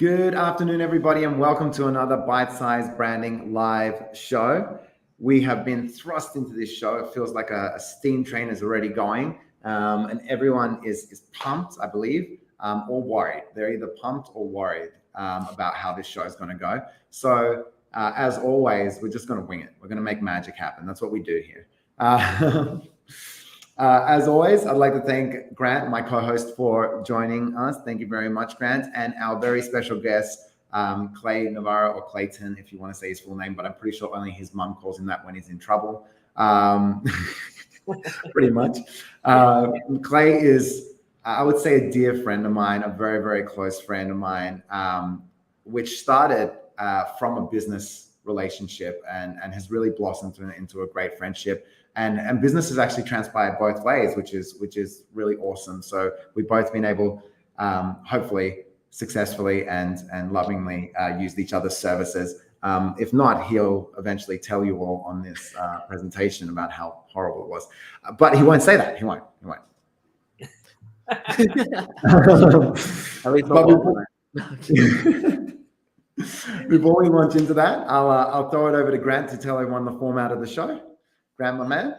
Good afternoon, everybody, and welcome to another Bite-Sized Branding live show. We have been thrust into this show. It feels like a steam train is already going, and everyone is pumped, I believe, or worried. They're either pumped or worried about how this show is going to go. So, as always, we're just going to wing it. We're going to make magic happen. That's what we do here. As always, I'd like to thank Grant, my co-host, for joining us. Thank you very much, Grant. And our very special guest, Clay Navarro, or Clayton, if you want to say his full name, but I'm pretty sure only his mum calls him that when he's in trouble. Pretty much. Clay is, I would say, a dear friend of mine, a very, very close friend of mine, which started from a business relationship and has really blossomed into a great friendship. And business has actually transpired both ways, which is really awesome. So we've both been able, hopefully, successfully and lovingly use each other's services. If not, he'll eventually tell you all on this presentation about how horrible it was. But he won't say that. He won't. Before we launch into that, I'll throw it over to Grant to tell everyone the format of the show. Grant, my man.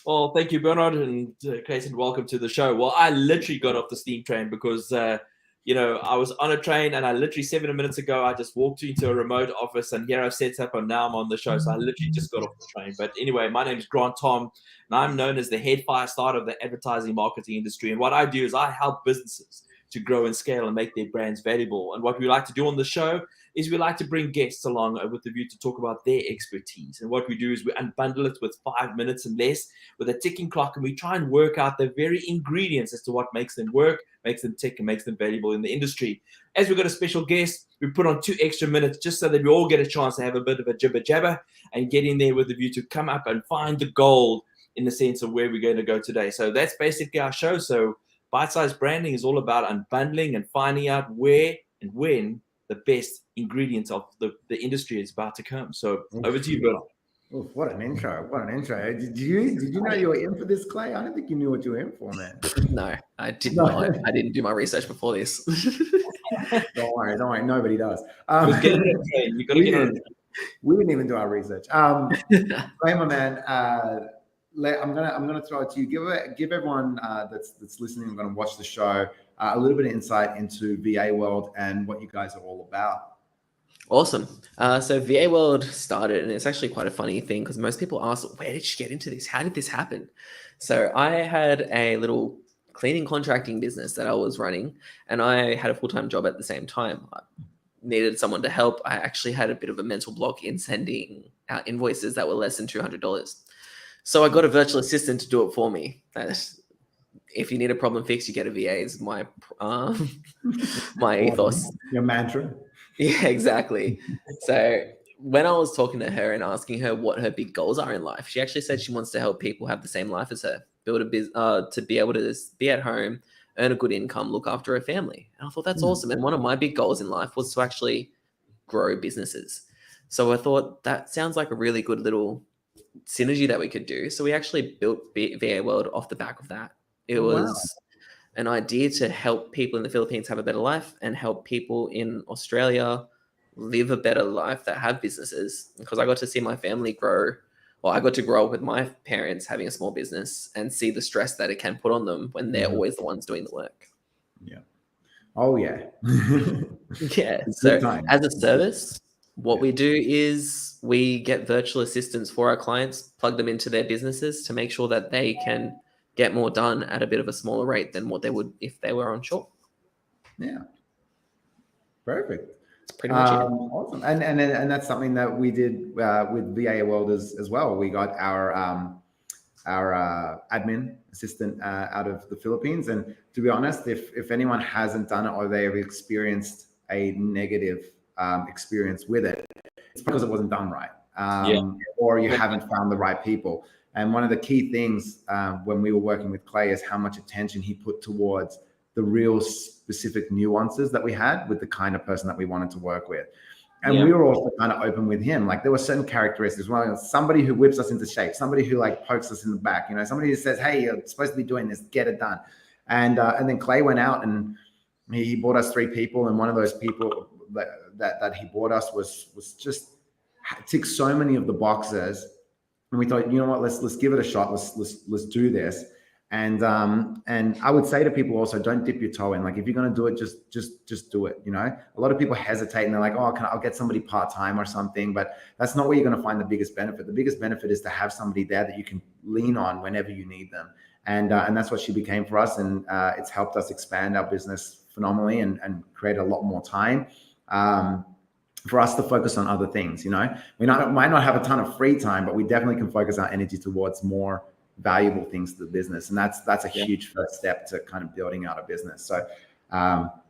Well, thank you, Bernard, and Clayton, welcome to the show. Well, I literally got off the steam train because, I was on a train and I literally 7 minutes ago, I just walked into a remote office and here I've set up and now I'm on the show. So I literally just got off the train. But anyway, my name is Grant Tom and I'm known as the head fire starter of the advertising marketing industry. And what I do is I help businesses to grow and scale and make their brands valuable. And what we like to do on the show is we like to bring guests along with the view to talk about their expertise. And what we do is we unbundle it with 5 minutes and less with a ticking clock, and we try and work out the very ingredients as to what makes them work, makes them tick, and makes them valuable in the industry. As we've got a special guest, we put on 2 extra minutes just so that we all get a chance to have a bit of a jibber jabber and get in there with the view to come up and find the gold in the sense of where we're going to go today. So that's basically our show. So Bite-Sized Branding is all about unbundling and finding out where and when the best ingredients of the industry is about to come. So over to you, Bernard. Oh, what an intro. Did you know you were in for this, Clay? I don't think you knew what you were in for, man. No, I did not. I didn't do my research before this. Don't worry. Nobody does. You got to get on. We didn't even do our research. Clay, my man, I'm gonna throw it to you. Give everyone that's listening and going to watch the show a little bit of insight into VA World and what you guys are all about. Awesome. So VA World started, and it's actually quite a funny thing because most people ask, where did you get into this? How did this happen? So I had a little cleaning contracting business that I was running, and I had a full-time job at the same time. I needed someone to help. I actually had a bit of a mental block in sending out invoices that were less than $200. So I got a virtual assistant to do it for me. If you need a problem fixed, you get a VA is my ethos. Your mantra. Yeah, exactly. So when I was talking to her and asking her what her big goals are in life, she actually said she wants to help people have the same life as her, build a business, to be able to be at home, earn a good income, look after her family. And I thought that's awesome. And one of my big goals in life was to actually grow businesses. So I thought that sounds like a really good little synergy that we could do. So we actually built VA World off the back of that. It was an idea to help people in the Philippines have a better life and help people in Australia live a better life that have businesses. Because I got to see my family grow. Well, I got to grow up with my parents having a small business and see the stress that it can put on them when they're always the ones doing the work. Yeah. Oh, yeah. Yeah. So as a service, what we do is we get virtual assistants for our clients, plug them into their businesses to make sure that they can get more done at a bit of a smaller rate than what they would if they were on shore. Yeah. Perfect. That's pretty much it. Awesome. And that's something that we did with VA World as well. We got our admin assistant out of the Philippines. And to be honest, if anyone hasn't done it or they have experienced a negative experience with it, it's because it wasn't done right, or you haven't found the right people. And one of the key things when we were working with Clay is how much attention he put towards the real specific nuances that we had with the kind of person that we wanted to work with. And we were also kind of open with him. Like there were certain characteristics. Well, somebody who whips us into shape, somebody who like pokes us in the back, somebody who says, hey, you're supposed to be doing this, get it done. And then Clay went out and He bought us 3 people, and one of those people that he bought us was just ticked so many of the boxes, and we thought, you know what, let's give it a shot. Let's do this. And I would say to people also, don't dip your toe in. Like, if you're going to do it, just do it. You know, a lot of people hesitate and they're like, oh, I'll get somebody part-time or something, but that's not where you're going to find the biggest benefit. The biggest benefit is to have somebody there that you can lean on whenever you need them. And that's what she became for us. And it's helped us expand our business phenomenally and create a lot more time for us to focus on other things. You know, we might not have a ton of free time, but we definitely can focus our energy towards more valuable things to the business. And that's a huge first step to kind of building out a business. So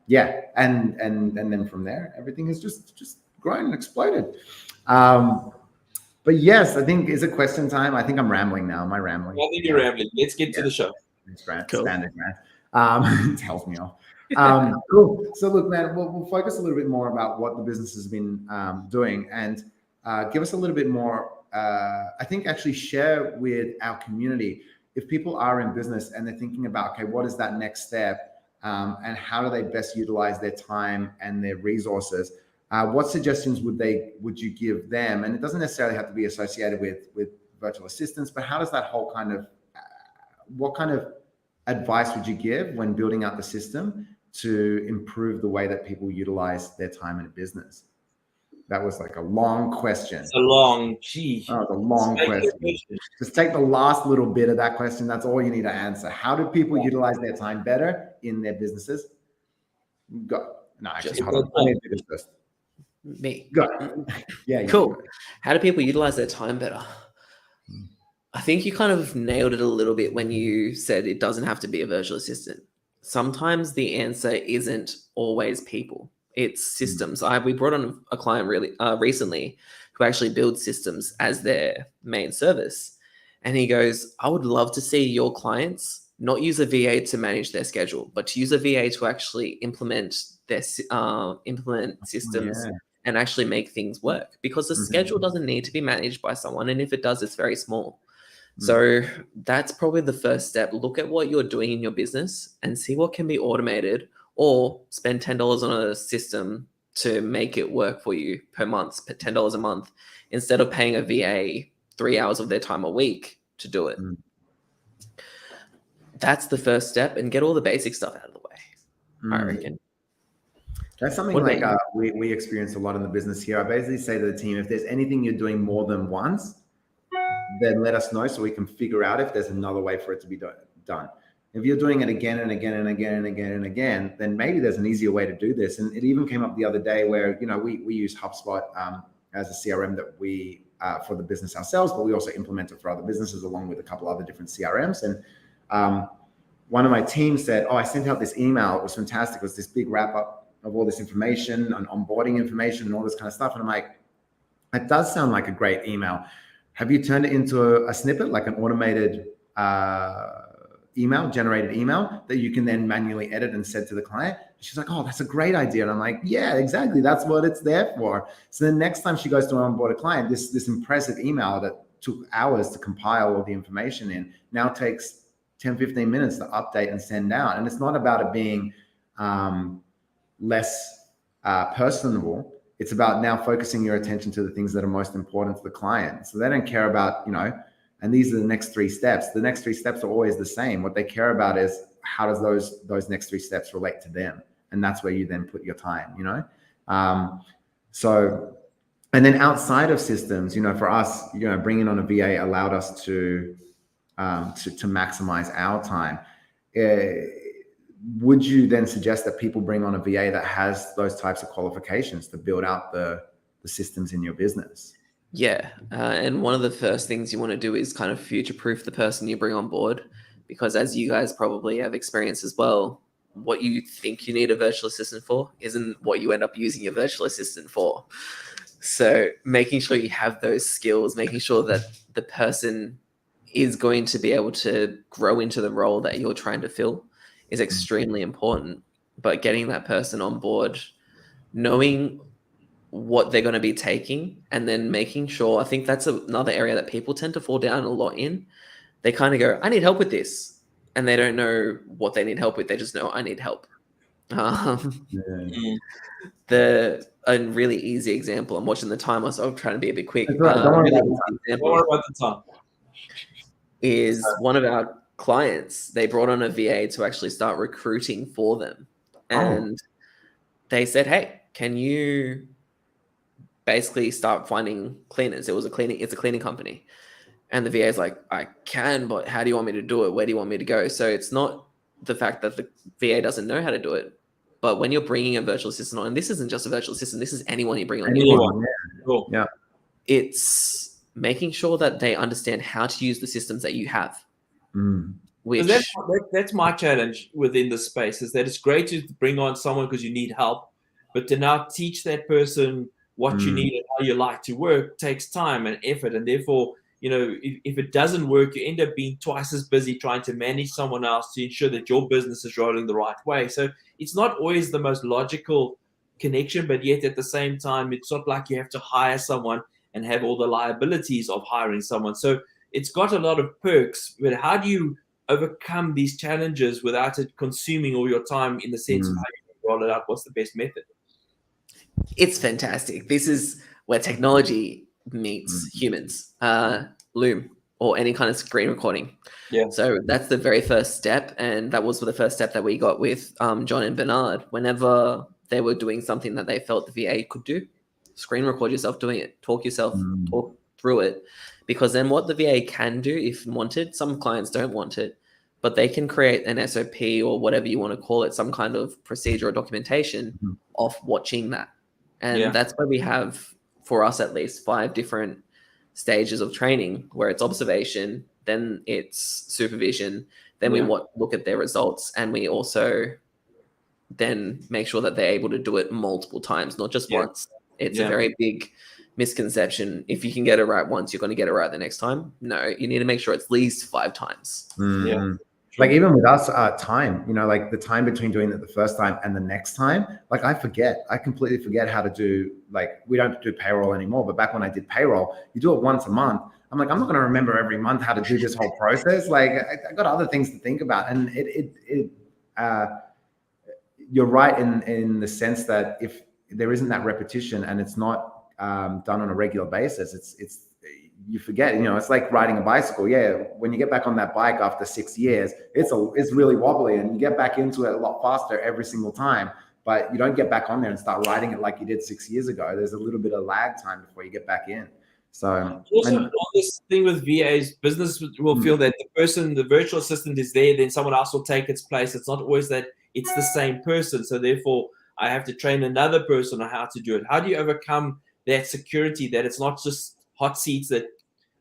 yeah. And then from there, everything has just grown and exploded. But yes, I think, is it question time? I think I'm rambling now. Am I rambling? I think you're rambling. Let's get to the show. It's Grant, cool. Standard Grant. Tells me off. Cool. So look, man, we'll focus a little bit more about what the business has been doing, and give us a little bit more. I think actually share with our community, if people are in business and they're thinking about, okay, what is that next step, and how do they best utilize their time and their resources? What suggestions would you give them? And it doesn't necessarily have to be associated with virtual assistants, but how does that whole kind of, what kind of advice would you give when building out the system to improve the way that people utilize their time in a business? That was like a long question. It's a long, gee. Oh, the long question. Just take the last little bit of that question. That's all you need to answer. How do people utilize their time better in their businesses? Go. No, actually, hold on. I need to do this first. Me. Go. Yeah. Cool. How do people utilize their time better? I think you kind of nailed it a little bit when you said it doesn't have to be a virtual assistant. Sometimes the answer isn't always people. It's systems. We brought on a client recently who actually builds systems as their main service. And he goes, I would love to see your clients not use a VA to manage their schedule, but to use a VA to actually implement systems and actually make things work, because the schedule doesn't need to be managed by someone. And if it does, it's very small. So that's probably the first step. Look at what you're doing in your business and see what can be automated, or spend $10 on a system to make it work for you per month, $10 a month, instead of paying a VA 3 hours of their time a week to do it. That's the first step, and get all the basic stuff out of the way, I reckon. That's something we experience a lot in the business here. I basically say to the team, if there's anything you're doing more than once, then let us know so we can figure out if there's another way for it to be done. If you're doing it again and again and again and again and again, then maybe there's an easier way to do this. And it even came up the other day where, you know, we use HubSpot as a CRM that we for the business ourselves, but we also implement it for other businesses along with a couple other different CRMs. And one of my team said, oh, I sent out this email. It was fantastic. It was this big wrap up of all this information and onboarding information and all this kind of stuff. And I'm like, it does sound like a great email. Have you turned it into a snippet, like an automated generated email that you can then manually edit and send to the client? She's like, oh, that's a great idea. And I'm like, yeah, exactly. That's what it's there for. So the next time she goes to onboard a client, this impressive email that took hours to compile all the information in now takes 10, 15 minutes to update and send out. And it's not about it being less personable. It's about now focusing your attention to the things that are most important to the client. So they don't care about, you know, and these are the next 3 steps. The next 3 steps are always the same. What they care about is how does those next 3 steps relate to them? And that's where you then put your time, you know? So, and then outside of systems, you know, for us, you know, bringing on a VA allowed us to maximize our time. Would you then suggest that people bring on a VA that has those types of qualifications to build out the systems in your business? Yeah. And one of the first things you want to do is kind of future-proof the person you bring on board, because as you guys probably have experienced as well, what you think you need a virtual assistant for isn't what you end up using your virtual assistant for. So making sure you have those skills, making sure that the person is going to be able to grow into the role that you're trying to fill is extremely important. But getting that person on board, knowing what they're going to be taking, and then making sure, I think that's another area that people tend to fall down a lot in. They kind of go, I need help with this. And they don't know what they need help with. They just know, I need help. Mm. A really easy example. I'm watching the timer, so I'm trying to be a bit quick. That's right. Don't worry Really about the easy Don't example worry about the time. is one of our clients. They brought on a VA to actually start recruiting for them, and they said, "Hey, can you basically start finding cleaners?" It's a cleaning company, and the VA is like, "I can, but how do you want me to do it? Where do you want me to go?" So it's not the fact that the VA doesn't know how to do it, but when you're bringing a virtual assistant on, and this isn't just a virtual assistant, this is anyone you bring on. Anyone. Cool. Yeah. It's making sure that they understand how to use the systems that you have. Which That's my challenge within the space, is that it's great to bring on someone because you need help, but to now teach that person what you need and how you like to work takes time and effort, and therefore, you know, if it doesn't work, you end up being twice as busy trying to manage someone else to ensure that your business is rolling the right way. So it's not always the most logical connection, but yet at the same time, it's not like you have to hire someone and have all the liabilities of hiring someone. So it's got a lot of perks, but how do you overcome these challenges without it consuming all your time, in the sense of how you roll it out? What's the best method? It's fantastic. This is where technology meets humans. Loom or any kind of screen recording. Yeah. So that's the very first step, and that was the first step that we got with John and Bernard. Whenever they were doing something that they felt the VA could do, screen record yourself doing it, talk through it, because then what the VA can do, if wanted, some clients don't want it, but they can create an SOP or whatever you want to call it, some kind of procedure or documentation of watching that. And that's why we have, for us at least, 5 different stages of training, where it's observation, then it's supervision, then we look at their results, and we also then make sure that they're able to do it multiple times, not just once. It's a very big misconception. If you can get it right once, you're going to get it right the next time. No, you need to make sure it's at least 5 times. Like even with us, time, you know, like the time between doing it the first time and the next time, like I completely forget how to do, like, we don't do payroll anymore, but back when I did payroll, you do it once a month. I'm like, I'm not going to remember every month how to do this whole process. Like I got other things to think about. And you're right in the sense that if there isn't that repetition and it's not done on a regular basis, it's you forget. You know, it's like riding a bicycle. Yeah, when you get back on that bike after 6 years, it's really wobbly, and you get back into it a lot faster every single time. But you don't get back on there and start riding it like you did 6 years ago. There's a little bit of lag time before you get back in. So also, on this thing with VAs, business will feel that the virtual assistant is there, then someone else will take its place. It's not always that it's the same person. So therefore, I have to train another person on how to do it. How do you overcome that security, that it's not just hot seats that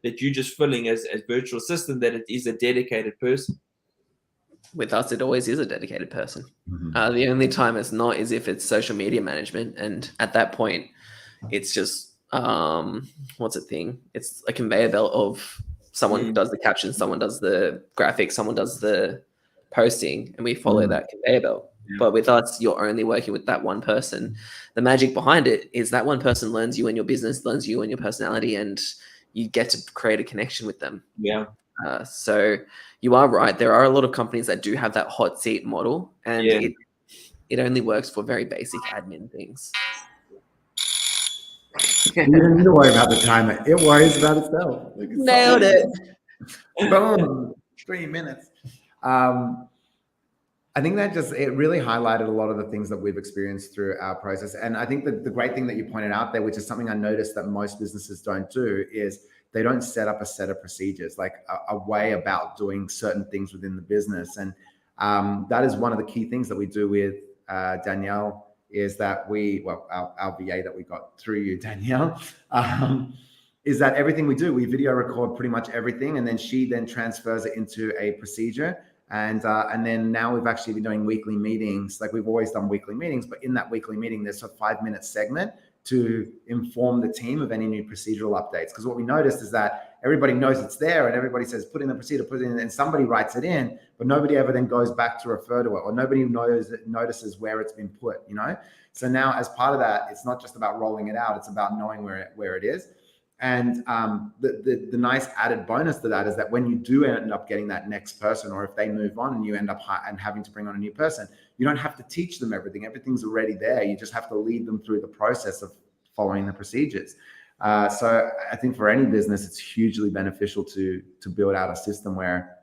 you're just filling as virtual assistant, that it is a dedicated person? With us, it always is a dedicated person. The only time it's not is if it's social media management, and at that point, it's just what's a thing? It's a conveyor belt of someone does the captions, someone does the graphics, someone does the posting, and we follow that conveyor belt. But with us, you're only working with that one person. The magic behind it is that one person learns you and your business, learns you and your personality, and you get to create a connection with them. So you are right. There are a lot of companies that do have that hot seat model, and it only works for very basic admin things. You don't need to worry about the timer. It worries about itself. Like, Nailed it. Boom. 3 minutes. I think that it really highlighted a lot of the things that we've experienced through our process. And I think that the great thing that you pointed out there, which is something I noticed that most businesses don't do, is they don't set up a set of procedures, like a way about doing certain things within the business. And that is one of the key things that we do with Danielle, is that our VA that we got through you, Danielle, is that everything we do, we video record pretty much everything. And then she then transfers it into a procedure. And then now we've actually been doing weekly meetings. Like we've always done weekly meetings, but in that weekly meeting, there's a 5-minute segment to inform the team of any new procedural updates. Because what we noticed is that everybody knows it's there, and everybody says, put in the procedure, put it in, and somebody writes it in, but nobody ever then goes back to refer to it, or nobody notices where it's been put, you know? So now as part of that, it's not just about rolling it out, it's about knowing where it is. the nice added bonus to that is that when you do end up getting that next person, or if they move on and you end up having to bring on a new person, you don't have to teach them everything. Everything's already there. You just have to lead them through the process of following the procedures. So I think for any business, it's hugely beneficial to build out a system where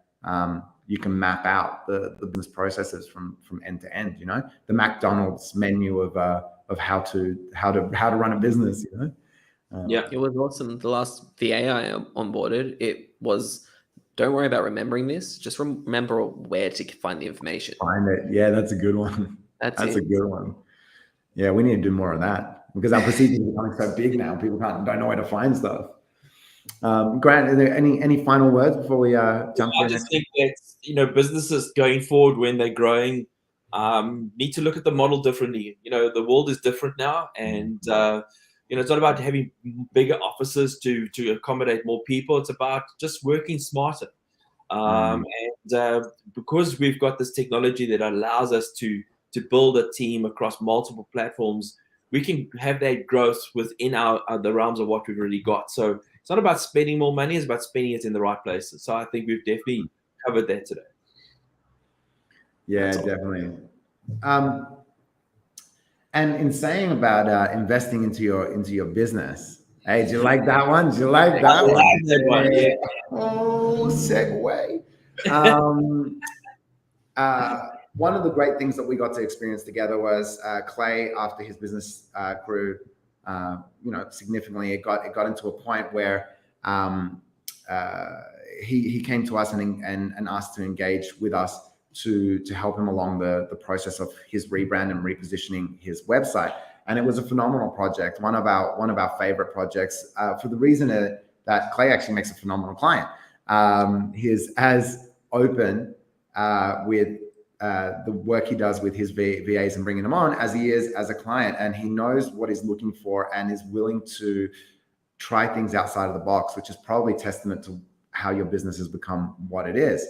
you can map out the business processes from end to end. You know, the McDonald's menu of how to run a business. You know. Yeah, it was awesome. The last VA I onboarded, it was, don't worry about remembering this, just remember where to find the information. Find it. Yeah, that's a good one. That's a good one. Yeah, we need to do more of that because our procedures are becoming so big now. People don't know where to find stuff. Grant, are there any final words before we jump? I just think that, you know, businesses going forward when they're growing need to look at the model differently. You know, the world is different now, and you know, it's not about having bigger offices to accommodate more people. It's about just working smarter. And because we've got this technology that allows us to build a team across multiple platforms, we can have that growth within the realms of what we've already got. So it's not about spending more money; it's about spending it in the right places. So I think we've definitely covered that today. Yeah, definitely. And in saying about investing into your business, hey, do you like that one? Do you like that one? That one, yeah. Oh, segue. One of the great things that we got to experience together was Clay, after his business grew, you know, significantly. It got into a point where he came to us and asked to engage with us to help him along the process of his rebrand and repositioning his website. And it was a phenomenal project, one of our favorite projects, for the reason that Clay actually makes a phenomenal client. He is as open with the work he does with his VAs and bringing them on as he is as a client, and he knows what he's looking for and is willing to try things outside of the box, which is probably testament to how your business has become what it is.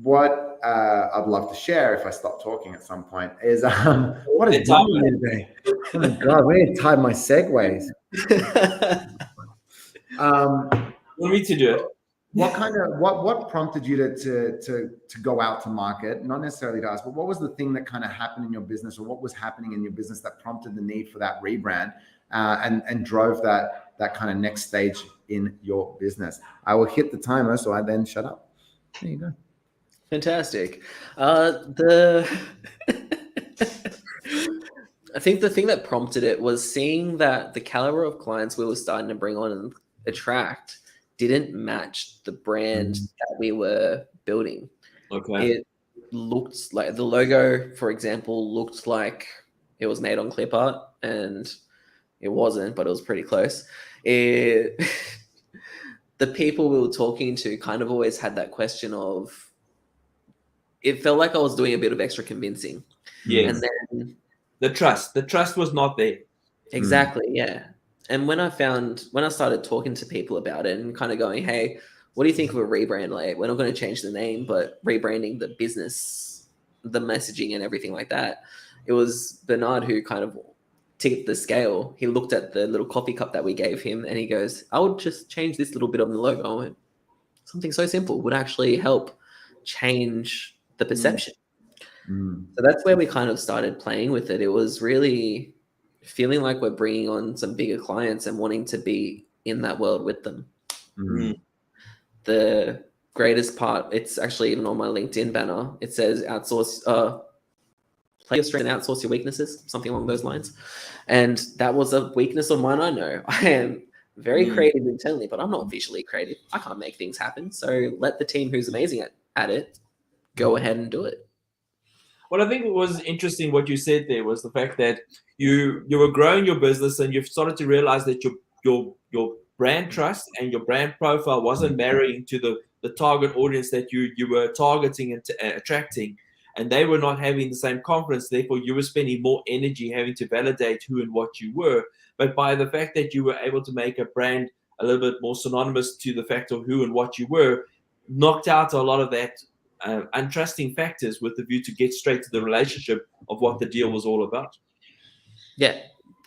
What I'd love to share, if I stop talking at some point, is what is wrong with me today? Oh my God, we need to time my segues. Want me to do it? What prompted you to go out to market? Not necessarily to us, but what was the thing that kind of happened in your business, or what was happening in your business that prompted the need for that rebrand and drove that kind of next stage in your business? I will hit the timer, so I then shut up. There you go. Fantastic. I think the thing that prompted it was seeing that the caliber of clients we were starting to bring on and attract didn't match the brand that we were building. Okay. It looked like the logo, for example, looked like it was made on clip art, and it wasn't, but it was pretty close. The people we were talking to kind of always had that question of, it felt like I was doing a bit of extra convincing. Yes. And then the trust was not there. Exactly. Yeah. And when I started talking to people about it and kind of going, hey, what do you think of a rebrand? Like, we're not going to change the name, but rebranding the business, the messaging and everything like that. It was Bernard who kind of tipped the scale. He looked at the little coffee cup that we gave him and he goes, I would just change this little bit on the logo. And something so simple would actually help change the perception. So that's where we kind of started playing with it. It was really feeling like we're bringing on some bigger clients and wanting to be in that world with them. The greatest part, it's actually even on my LinkedIn banner. It says play your strengths and outsource your weaknesses, something along those lines. And that was a weakness of mine. I know I am very creative internally, but I'm not visually creative. I can't make things happen. So let the team who's amazing at it go ahead and do it. Well, I think it was interesting what you said there was the fact that you were growing your business and you've started to realize that your brand trust and your brand profile wasn't marrying to the target audience that you were targeting and attracting, and they were not having the same confidence. Therefore, you were spending more energy having to validate who and what you were. But by the fact that you were able to make a brand a little bit more synonymous to the fact of who and what you were, knocked out a lot of that untrusting factors with the view to get straight to the relationship of what the deal was all about. Yeah,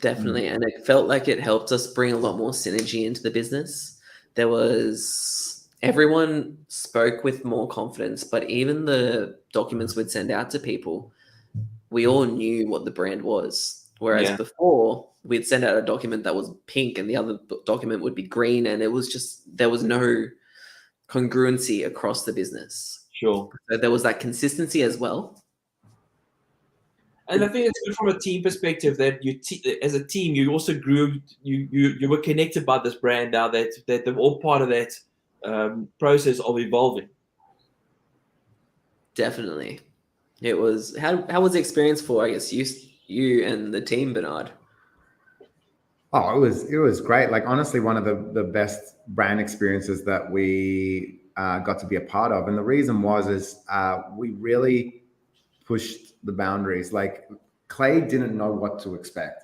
Definitely. And it felt like it helped us bring a lot more synergy into the business. There was, everyone spoke with more confidence, but even the documents we'd send out to people, we all knew what the brand was. Whereas before, we'd send out a document that was pink and the other document would be green. And it was just, there was no congruency across the business. Sure. So there was that consistency as well. And I think it's good from a team perspective that you, as a team, you also grew. You were connected by this brand now that they're all part of that process of evolving. Definitely, it was. How was the experience for, I guess, you and the team, Bernard? Oh, it was great. Like, honestly, one of the best brand experiences that we got to be a part of. And the reason is we really pushed the boundaries. Like, Clay didn't know what to expect.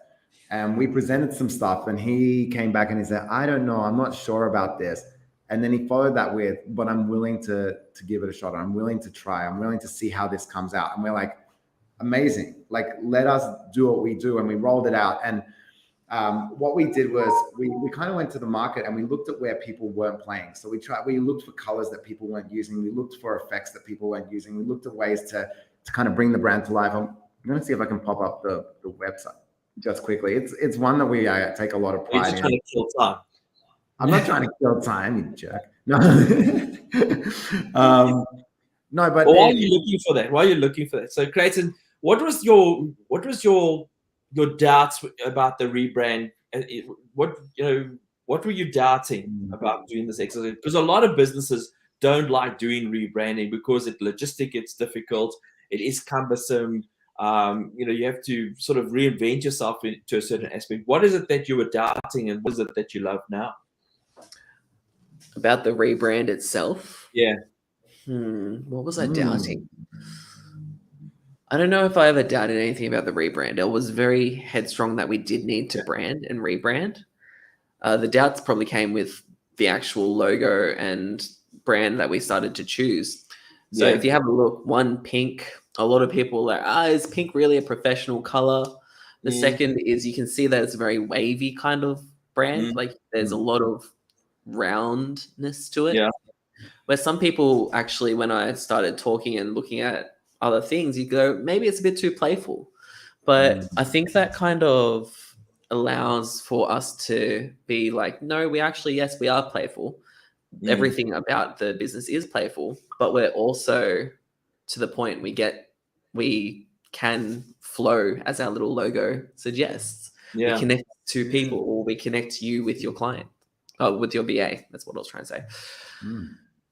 And we presented some stuff and he came back and he said, I don't know, I'm not sure about this. And then he followed that with, but I'm willing to give it a shot. I'm willing to try. I'm willing to see how this comes out. And we're like, amazing. Like, let us do what we do. And we rolled it out. And what we did was we kind of went to the market and we looked at where people weren't playing. So we looked for colors that people weren't using. We looked for effects that people weren't using. We looked at ways to kind of bring the brand to life. I'm going to see if I can pop up the website just quickly. It's one that we take a lot of pride in. You're just trying to kill time. I'm not trying to kill time, you jerk. No. No, but why are you looking for that? Why are you looking for that? So, Clayton, what was your doubts about the rebrand? What were you doubting about doing this exercise? Because a lot of businesses don't like doing rebranding because it's difficult. It is cumbersome. You have to sort of reinvent yourself to a certain aspect. What is it that you were doubting, and what is it that you love now? About the rebrand itself? Yeah. What was I doubting? I don't know if I ever doubted anything about the rebrand. I was very headstrong that we did need to brand and rebrand. The doubts probably came with the actual logo and brand that we started to choose. So if you have a look, one, pink, a lot of people are like, is pink really a professional color? The second is you can see that it's a very wavy kind of brand. Like, there's a lot of roundness to it. Yeah. Where some people actually, when I started talking and looking at other things, you go, maybe it's a bit too playful. But I think that kind of allows for us to be like, no, we actually, yes, we are playful. Everything about the business is playful, but we're also to the point we can flow, as our little logo suggests. We connect to people, or we connect you with your client, with your BA. That's what I was trying to say.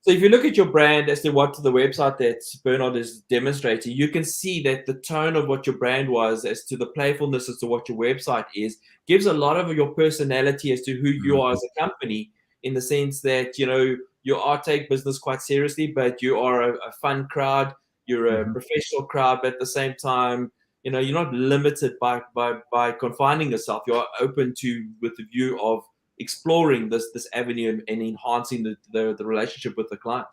So if you look at your brand as to what the website that Bernard is demonstrating, you can see that the tone of what your brand was, as to the playfulness as to what your website is, gives a lot of your personality as to who you are as a company, in the sense that, you are take business quite seriously, but you are a fun crowd. You're a professional crowd, but at the same time, you're not limited by confining yourself. You're open to, with the view of exploring this avenue and enhancing the relationship with the client.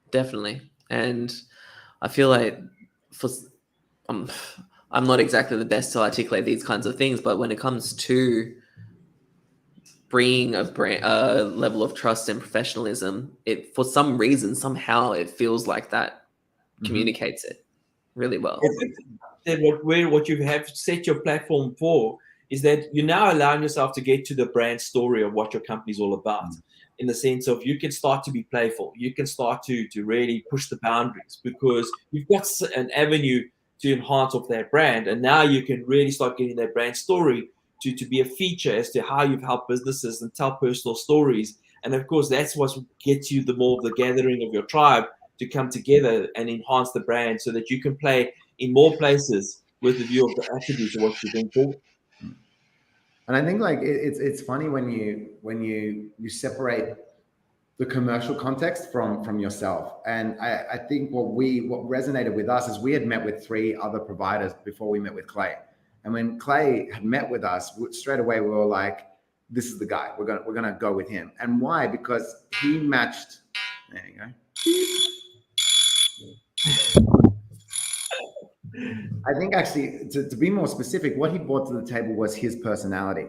Definitely. And I feel like I'm not exactly the best to articulate these kinds of things, but when it comes to bringing a level of trust and professionalism, it, for some reason, somehow it feels like that communicates it really well. What you have set your platform for is that you're now allowing yourself to get to the brand story of what your company's all about, in the sense of you can start to be playful. You can start to really push the boundaries, because you've got an avenue to enhance of that brand. And now you can really start getting that brand story to be a feature as to how you've helped businesses and tell personal stories. And of course, that's what gets you the more of the gathering of your tribe to come together and enhance the brand, so that you can play in more places with the view of the attributes of what you're doing for. And I think, like, it's funny when you separate the commercial context from yourself. And I think what resonated with us is we had met with 3 other providers before we met with Clay. And when Clay had met with us, straight away we were like, this is the guy. We're gonna go with him. And why? Because he matched. There you go. I think actually, to be more specific, what he brought to the table was his personality.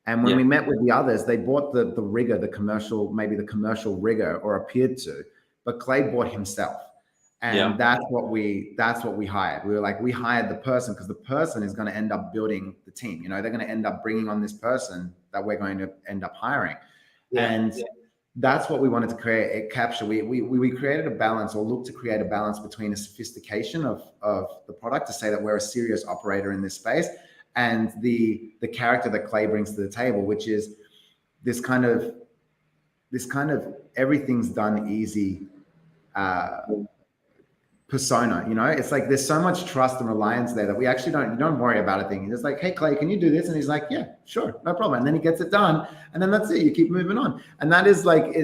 And when Yeah. we met with the others, they brought the rigor, the commercial, maybe the commercial rigor, or appeared to, but Clay brought himself. And that's what we hired. We were like, we hired the person because the person is going to end up building the team. You know, they're going to end up bringing on this person that we're going to end up hiring. And that's what we wanted to capture. We created a balance, or looked to create a balance between a sophistication of the product, to say that we're a serious operator in this space, and the character that Clay brings to the table, which is this kind of everything's done easy persona. You know, it's like there's so much trust and reliance there that we actually don't worry about a thing. You're just like, hey Clay, can you do this? And he's like, yeah, sure, no problem. And then he gets it done, and then that's it. You keep moving on. And that is like it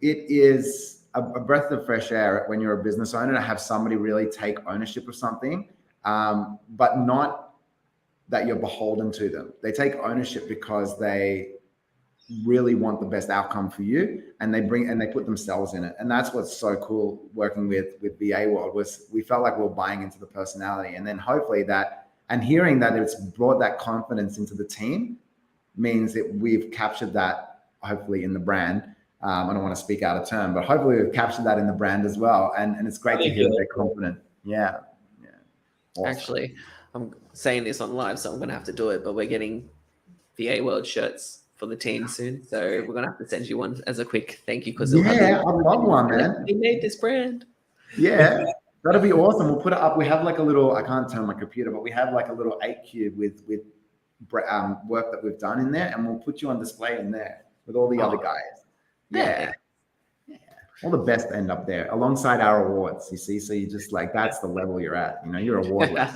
is a breath of fresh air when you're a business owner to have somebody really take ownership of something, but not that you're beholden to them. They take ownership because they really want the best outcome for you, and they put themselves in it. And that's what's so cool working with VA World, was we felt like we were buying into the personality, and then hopefully that, and hearing that it's brought that confidence into the team, means that we've captured that hopefully in the brand. I don't want to speak out of turn, but hopefully we've captured that in the brand as well. And it's great to hear that they're confident. Yeah. Awesome. Actually, I'm saying this on live, so I'm going to have to do it, but we're getting VA World shirts for the team soon. So we're going to have to send you one as a quick thank you. Because I love one, man. We made this brand. Yeah, that'll be awesome. We'll put it up. We have like a little, I can't turn my computer, but we have like a little 8-cube with work that we've done in there, and we'll put you on display in there with all the other guys. Yeah. All the best end up there alongside our awards, you see. So you just like, that's the level you're at. You know, you're awardless.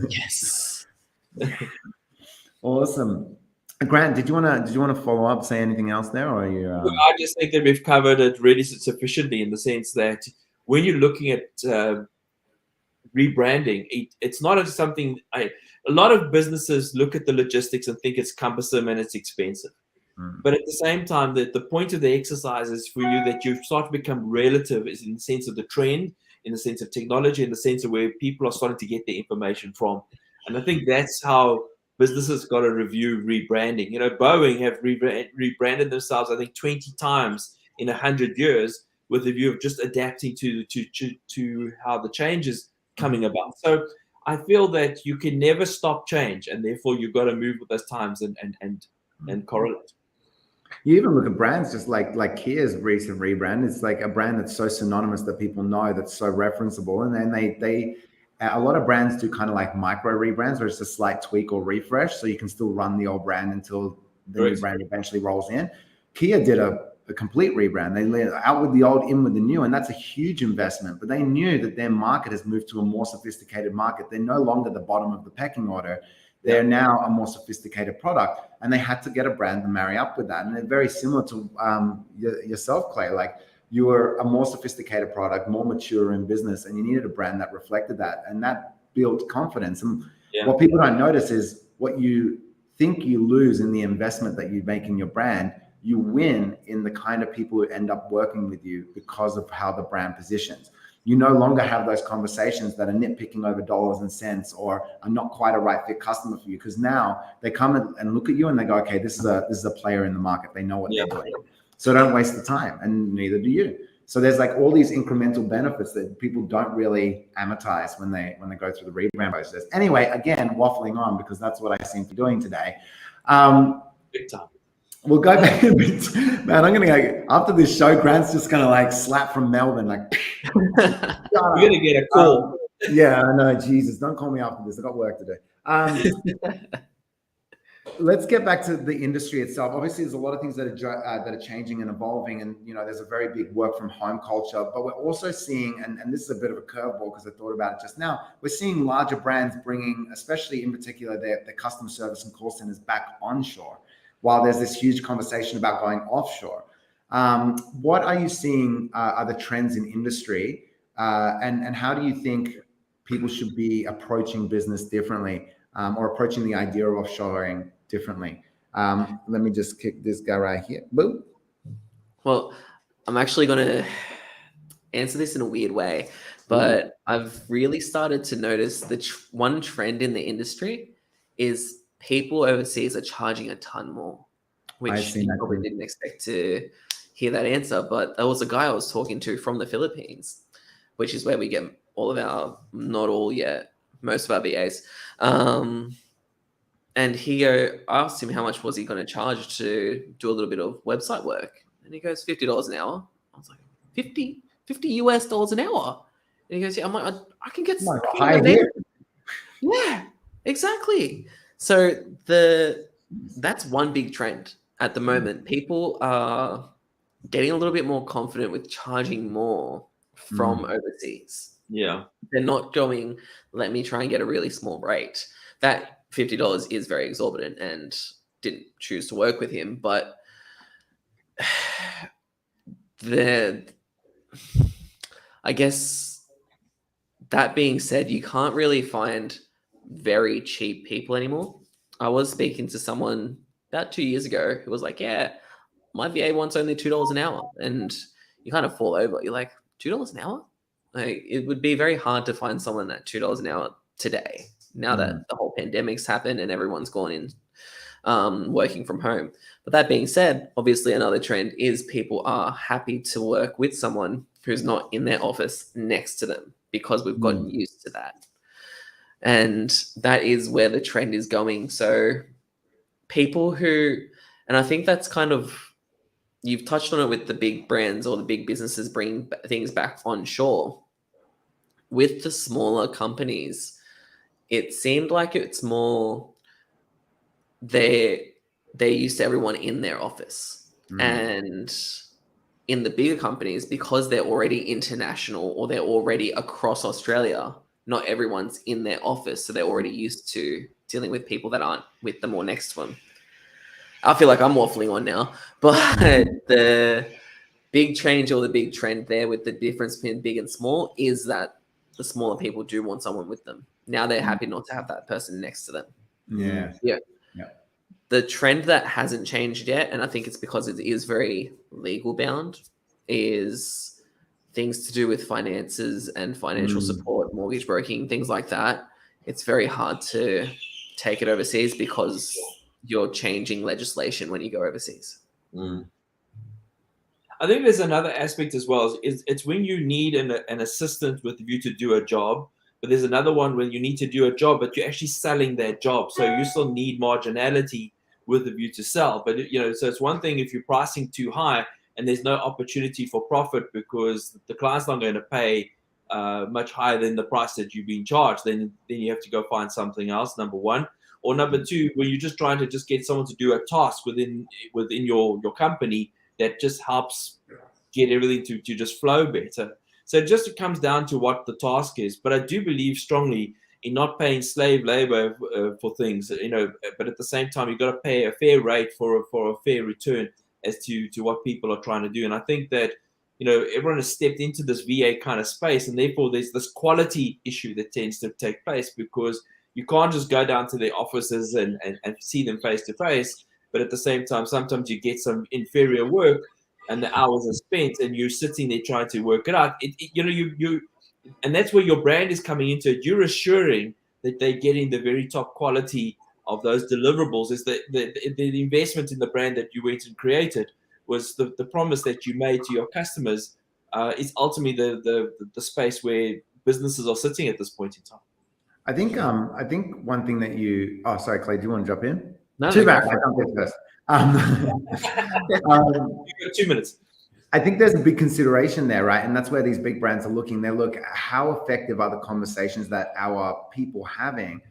Yes. Awesome. Grant, did you want to follow up, say anything else there, or are you? I just think that we've covered it really sufficiently, in the sense that when you're looking at rebranding, it's not something. A lot of businesses look at the logistics and think it's cumbersome and it's expensive. But at the same time, the point of the exercise is for you that you start to become relative, is in the sense of the trend, in the sense of technology, in the sense of where people are starting to get their information from. And I think that's how businesses got to review rebranding. You know, Boeing have rebranded themselves, I think, 20 times in 100 years, with the view of just adapting to how the change is coming about. So I feel that you can never stop change, and therefore you've got to move with those times and correlate. You even look at brands just like Kia's recent rebrand. It's like a brand that's so synonymous that people know, that's so referenceable. And then they a lot of brands do kind of like micro rebrands, where it's a slight tweak or refresh, so you can still run the old brand until the new brand eventually rolls in. Kia did a complete rebrand. They let out with the old, in with the new, and that's a huge investment. But they knew that their market has moved to a more sophisticated market. They're no longer the bottom of the pecking order. They're now a more sophisticated product, and they had to get a brand to marry up with that. And they're very similar to yourself, Clay. Like, you were a more sophisticated product, more mature in business, and you needed a brand that reflected that, and that built confidence. And what people don't notice is what you think you lose in the investment that you make in your brand, you win in the kind of people who end up working with you because of how the brand positions. You no longer have those conversations that are nitpicking over dollars and cents, or are not quite a right fit customer for you, because now they come and look at you and they go, okay, this is a player in the market. They know what they're doing. So don't waste the time, and neither do you. So there's like all these incremental benefits that people don't really amortize when they go through the rebrand process. Anyway, again, waffling on, because that's what I seem to be doing today. Big time. We'll go back a bit. Man, I'm going to go, after this show, Grant's just going to like slap from Melbourne, like, you're going to get a call. Yeah, I know. Jesus, don't call me after this. I've got work to do. Let's get back to the industry itself. Obviously, there's a lot of things that are changing and evolving, and you know, there's a very big work from home culture. But we're also seeing, and this is a bit of a curveball because I thought about it just now. We're seeing larger brands bringing, especially in particular, their customer service and call centers back onshore, while there's this huge conversation about going offshore. What are you seeing are the trends in industry, and how do you think people should be approaching business differently, or approaching the idea of offshoring differently? Let me just kick this guy right here. Boom. Well, I'm actually going to answer this in a weird way, But I've really started to notice the one trend in the industry is people overseas are charging a ton more, which you probably didn't expect to hear that answer. But there was a guy I was talking to from the Philippines, which is where we get all of our, not all yet, most of our VAs. And I asked him how much was he going to charge to do a little bit of website work. And he goes, $50 an hour. I was like, $50 US an hour? And he goes, yeah. I'm like, I can get high here. Yeah, exactly. So that's one big trend at the moment. People are getting a little bit more confident with charging more from overseas. Yeah. They're not going, let me try and get a really small rate. That $50 is very exorbitant, and didn't choose to work with him. But I guess that being said, you can't really find very cheap people anymore. I was speaking to someone about 2 years ago who was like, yeah, my VA wants only $2 an hour. And you kind of fall over. You're like, $2 an hour? Like, it would be very hard to find someone at $2 an hour today, now that the whole pandemic's happened and everyone's gone in working from home. But that being said, obviously another trend is people are happy to work with someone who's not in their office next to them, because we've gotten used to that. And that is where the trend is going. So people and I think that's kind of, you've touched on it with the big brands or the big businesses bringing things back onshore. With the smaller companies, it seemed like it's more they're used to everyone in their office. And in the bigger companies, because they're already international or they're already across Australia, not everyone's in their office. So they're already used to dealing with people that aren't with them or next to them. I feel like I'm waffling on now, but the big change or the big trend there with the difference between big and small is that the smaller people do want someone with them. Now they're happy not to have that person next to them. Yeah. The trend that hasn't changed yet, and I think it's because it is very legal bound, is things to do with finances and financial support, mortgage broking, things like that. It's very hard to take it overseas because you're changing legislation when you go overseas. I think there's another aspect as well. It's when you need an assistant with you to do a job, but there's another one when you need to do a job, but you're actually selling that job. So you still need marginality with the view to sell. But, so it's one thing if you're pricing too high and there's no opportunity for profit because the client's not going to pay much higher than the price that you've been charged, then you have to go find something else, number one. Or number two, when you're just trying to just get someone to do a task within your company that just helps get everything to just flow better. So it just comes down to what the task is. But I do believe strongly in not paying slave labor for things, but at the same time, you've got to pay a fair rate for a fair return as to what people are trying to do. And I think that, everyone has stepped into this VA kind of space, and therefore there's this quality issue that tends to take place because you can't just go down to their offices and see them face to face. But at the same time, sometimes you get some inferior work and the hours are spent and you're sitting there trying to work it out. And that's where your brand is coming into it. You're assuring that they're getting the very top quality of those deliverables. Is that the investment in the brand that you went and created was the promise that you made to your customers is ultimately the space where businesses are sitting at this point in time. I think one thing that sorry, Clay, do you want to jump in? No, Too bad. I can't get first. You've got 2 minutes. I think there's a big consideration there, right? And that's where these big brands are looking. They look, how effective are the conversations that our people having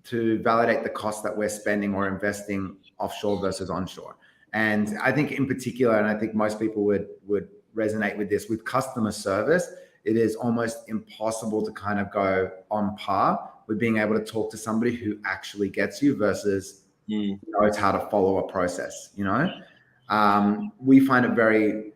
to validate the cost that we're spending or investing offshore versus onshore? And I think in particular, and I think most people would resonate with this, with customer service, it is almost impossible to kind of go on par with being able to talk to somebody who actually gets you versus knows how to follow a process. We find it very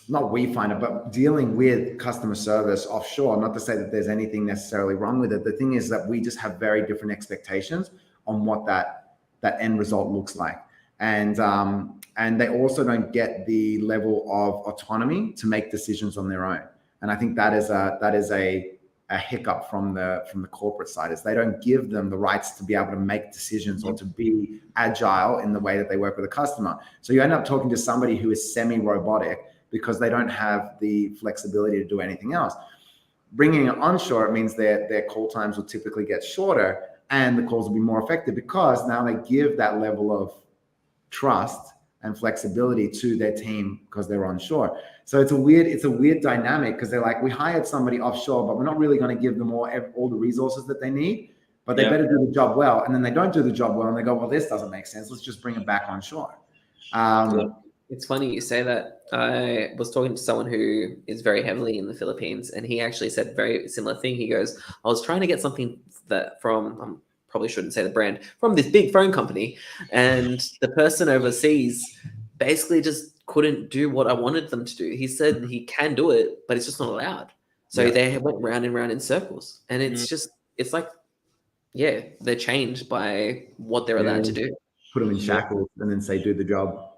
not we find it, but dealing with customer service offshore, not to say that there's anything necessarily wrong with it. The thing is that we just have very different expectations on what that end result looks like. And they also don't get the level of autonomy to make decisions on their own. And I think that is a hiccup from the corporate side, is they don't give them the rights to be able to make decisions or to be agile in the way that they work with a customer. So you end up talking to somebody who is semi-robotic because they don't have the flexibility to do anything else. Bringing it onshore, it means their call times will typically get shorter and the calls will be more effective, because now they give that level of trust and flexibility to their team because they're onshore. So it's a weird dynamic, because they're like, we hired somebody offshore, but we're not really going to give them all the resources that they need, but they better do the job well. And then they don't do the job well and they go, well, this doesn't make sense. Let's just bring it back onshore. It's funny you say that. I was talking to someone who is very heavily in the Philippines, and he actually said a very similar thing. He goes, I was trying to get something that from, probably shouldn't say the brand, from this big phone company, and the person overseas basically just couldn't do what I wanted them to do. He said he can do it, but it's just not allowed. So they went round and round in circles, and it's just, it's like, they're chained by what they're allowed to do. Put them in shackles and then say, do the job.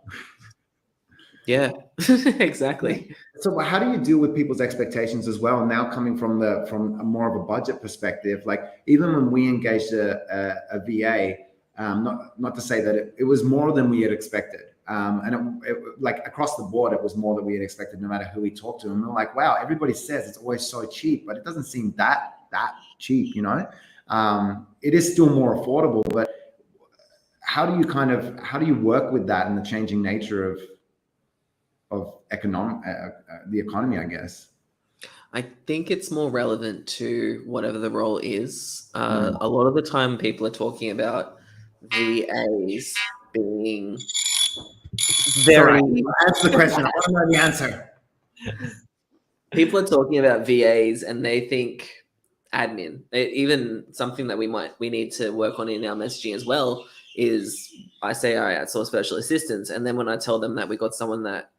Yeah, exactly. So how do you deal with people's expectations as well? Now coming from more of a budget perspective, like even when we engaged a VA, not to say that it was more than we had expected. And it, like across the board, it was more than we had expected, no matter who we talked to. And we're like, wow, everybody says it's always so cheap, but it doesn't seem that cheap, you know? It is still more affordable, but how do you work with that and the changing nature of the economy, I guess? I think it's more relevant to whatever the role is. A lot of the time people are talking about VAs being very... Answer the question. I want to know the answer. People are talking about VAs and they think admin. Even something that we need to work on in our messaging as well is, I say I outsource virtual assistants, and then when I tell them that we got someone that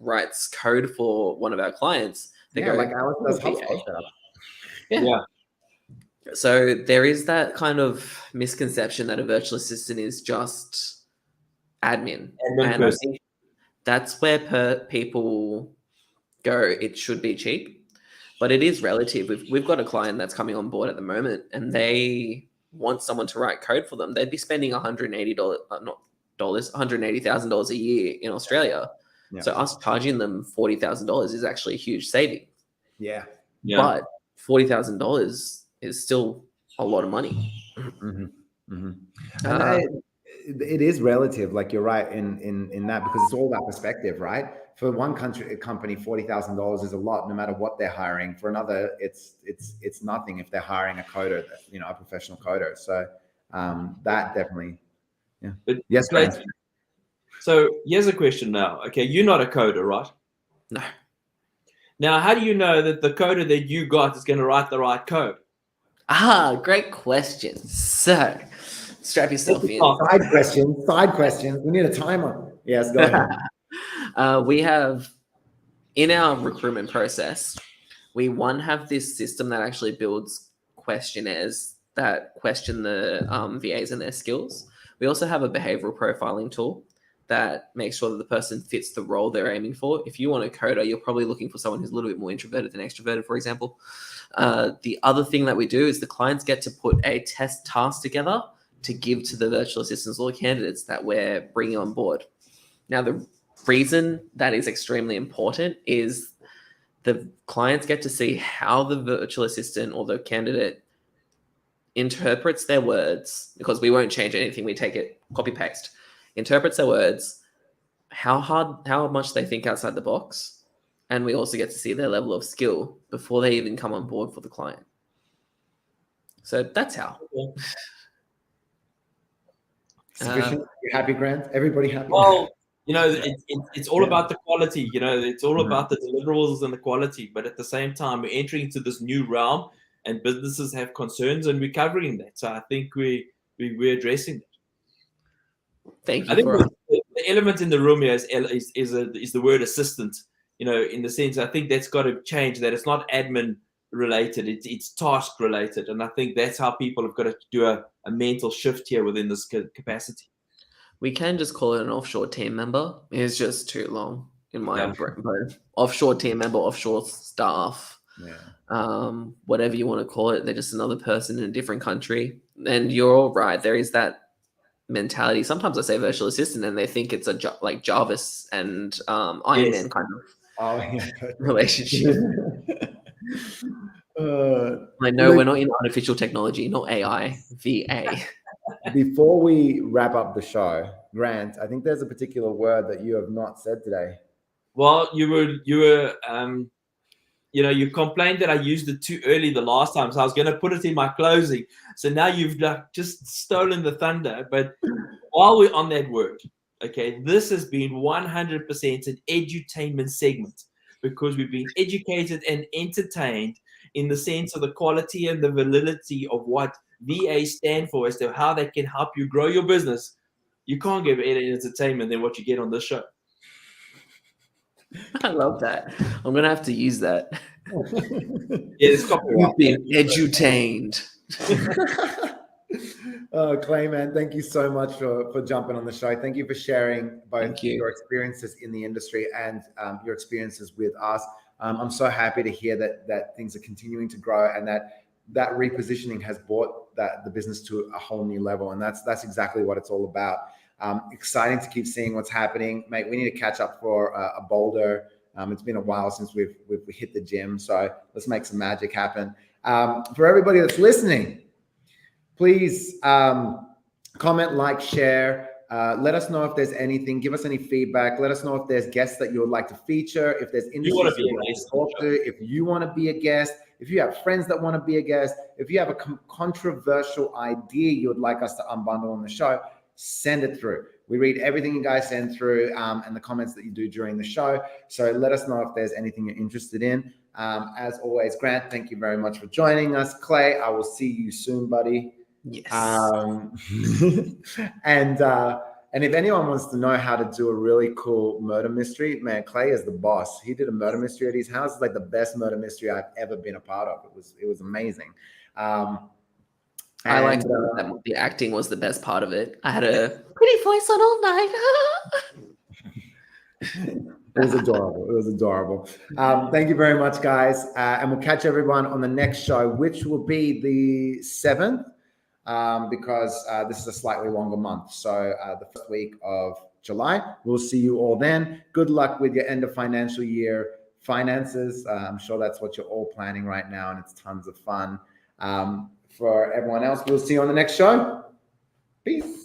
writes code for one of our clients, they go like, "Alex does HubSpot stuff." Yeah. So there is that kind of misconception that a virtual assistant is just admin, and I think that's where people go, it should be cheap, but it is relative. We've got a client that's coming on board at the moment, and they want someone to write code for them. They'd be spending $180,000 a year in Australia. Yeah. So us charging them $40,000 is actually a huge saving. Yeah. But $40,000 is still a lot of money. It is relative, like you're right in that, because it's all about perspective, right? For one company, $40,000 is a lot, no matter what they're hiring. For another, it's nothing if they're hiring a coder, a professional coder. So that definitely, But yes. So here's a question now. Okay, you're not a coder, right? No. Now, how do you know that the coder that you got is going to write the right code? Great question. So strap yourself in. Side questions. We need a timer. Yes, go ahead. We have, in our recruitment process, we have this system that actually builds questionnaires that question the VAs and their skills. We also have a behavioral profiling tool that makes sure that the person fits the role they're aiming for. If you want a coder, you're probably looking for someone who's a little bit more introverted than extroverted, for example. The other thing that we do is the clients get to put a test task together to give to the virtual assistants or candidates that we're bringing on board. Now, the reason that is extremely important is the clients get to see how the virtual assistant or the candidate interprets their words, because we won't change anything. We take it, copy paste, interprets their words, how much they think outside the box. And we also get to see their level of skill before they even come on board for the client. So that's how. Sufficient? You happy, Grant? Everybody happy? Well, it's all about the quality. It's all about the deliverables and the quality. But at the same time, we're entering into this new realm, and businesses have concerns, and we're covering that. So I think we're addressing that. Thank you. I think the element in the room here is the word assistant. In the sense, I think that's got to change. That it's not admin related; it's task related, and I think that's how people have got to do a mental shift here within this capacity. We can just call it an offshore team member. It's just too long. in my brain. Offshore team member, offshore staff, whatever you want to call it. They're just another person in a different country. And you're all right. There is that mentality. Sometimes I say virtual assistant and they think it's like Jarvis and Iron Man kind of relationship. Like, no, we're not in artificial technology, not AI, VA. Before we wrap up the show, Grant, I think there's a particular word that you have not said today. Well, you complained that I used it too early the last time, so I was going to put it in my closing. So now you've just stolen the thunder. But while we're on that word, okay, this has been 100% an edutainment segment, because we've been educated and entertained in the sense of the quality and the validity of what VA stand for, as to how they can help you grow your business. You can't give any entertainment than what you get on this show. I love that. I'm going to have to use that. It's copyright. You've been edutained. Clay, man, thank you so much for jumping on the show. Thank you for sharing both your experiences in the industry and your experiences with us. I'm so happy to hear that things are continuing to grow, and that repositioning has brought the business to a whole new level. And that's exactly what it's all about. Exciting to keep seeing what's happening, mate. We need to catch up for a Boulder. It's been a while since we've hit the gym, so let's make some magic happen. For everybody that's listening, please comment, like, share. Let us know if there's anything. Give us any feedback. Let us know if there's guests that you would like to feature. If there's industries you want to talk to. If you want to be a guest. If you have friends that want to be a guest. If you have a controversial idea you would like us to unbundle on the show, send it through. We read everything you guys send through and the comments that you do during the show. So let us know if there's anything you're interested in. As always, Grant, thank you very much for joining us. Clay, I will see you soon, buddy. Yes. And if anyone wants to know how to do a really cool murder mystery, man, Clay is the boss. He did a murder mystery at his house. It's like the best murder mystery I've ever been a part of. It was amazing. I liked that the acting was the best part of it. I had a pretty voice on all night. It was adorable. It was adorable. Thank you very much, guys. And we'll catch everyone on the next show, which will be the 7th, because this is a slightly longer month. So the first week of July, we'll see you all then. Good luck with your end of financial year finances. I'm sure that's what you're all planning right now, and it's tons of fun. For everyone else, we'll see you on the next show. Peace.